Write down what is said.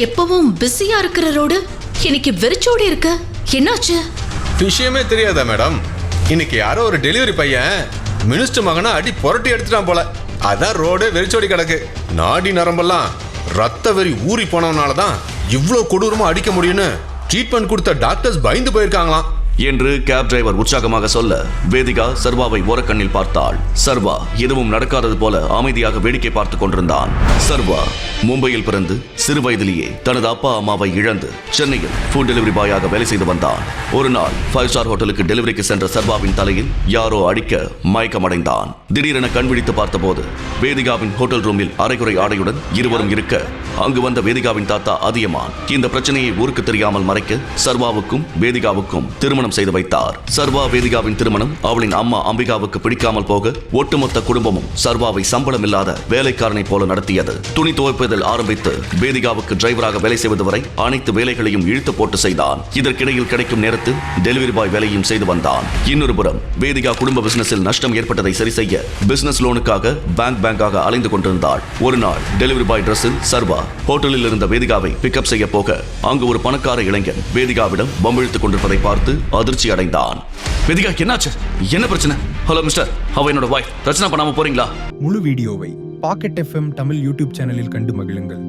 எப்பவும் பிஸியா இருக்கிற ரோடு இன்னைக்கு வெறிச்சோடி இருக்கு. என்னாச்சு? விஷயமே தெரியாதா மேடம்? இன்னைக்கு யாரோ ஒரு டெலிவரி பையன் மினிஸ்டர் மகனை அடி புரட்டி எடுத்துட்டான் போல. அதான் ரோடு வெறிச்சோடி கிடக்கு. நாடி நரம்பெல்லாம் ரத்த வெறி ஊறி போனவனாலதான் இவ்வளோ கொடூரமா அடிக்க முடியும்னு ட்ரீட்மெண்ட் கொடுத்த டாக்டர்ஸ் பயந்து போயிருக்காங்களாம் என்று கேப் டிரைவர் உற்சாகமாக சொல்ல வேதிகா சர்வாவை ஓரக்கண்ணில் பார்த்தாள். சர்வா எதுவும் நடக்காதது போல அமைதியாக வேடிக்கை பார்த்து கொண்டிருந்தான். சர்வா மும்பையில் பிறந்து சிறு வயதிலேயே தனது அப்பா அம்மாவை இழந்து சென்னையில் ஃபுட் டெலிவரி பாயாக வேலை செய்து வந்தான். ஒரு நாள் 5 ஸ்டார் ஹோட்டலுக்கு டெலிவரிக்கு சென்ற சர்வாவின் தலையில் யாரோ அடிக்க மயக்கமடைந்தான். திடீரென கண்விழித்து பார்த்தபோது வேதிகாவின் ஹோட்டல் ரூமில் அரைகுறை ஆடையுடன் இருவரும் இருக்க அங்கு வந்த வேதிகாவின் தாத்தா அதியமான் இந்த பிரச்சனையை ஊருக்கு தெரியாமல் மறைக்க சர்வாவுக்கும் வேதிகாவுக்கும் திருமணம் செய்து வைத்தார். சர்வா வேதிகாவின் திருமணம் அவளின் அம்மா அம்பிகாவுக்கு பிடிக்காமல் போக ஒட்டுமொத்த குடும்பமும் சர்வாவை சம்பளம் இல்லாத வேலைக்காரனை போல நடத்தியது. துணி துவைப்பதில் ஆரம்பித்து வேதிகாவுக்கு டிரைவராக வேலை செய்வது வரை அனைத்து வேலைகளையும் இழுத்து போட்டு செய்தான். இதற்கிடையில் கிடைக்கும் நேரத்தில் டெலிவரி பாய் வேலையும் செய்து வந்தான். இன்னொரு புறம் வேதிகா குடும்ப பிசினஸில் நஷ்டம் ஏற்பட்டதை சரி செய்ய பிசினஸ் லோனுக்காக பேங்காக அலைந்து கொண்டிருந்தாள். ஒரு நாள் டெலிவரி பாய் டிரெஸ்ஸில் சர்வா ஹோட்டலில் இருந்த வேதிகாவை பிக்கப் செய்ய போக அங்கு ஒரு பணக்கார இளைஞன் வேதிகாவிடம் பம்பிழுத்துக் கொண்டிருப்பதை பார்த்து அதிர்ச்சி அடைந்தான். வேதிகா, என்னாச்சு? என்ன பிரச்சனை? ஹலோ மிஸ்டர், அவ என்னோட வைஃப். பிரச்சனை பண்ணாம போறீங்களா? முழு வீடியோவை பாக்கெட் FM தமிழ் யூடியூப் சேனலில் கண்டு மகிழுங்கள்.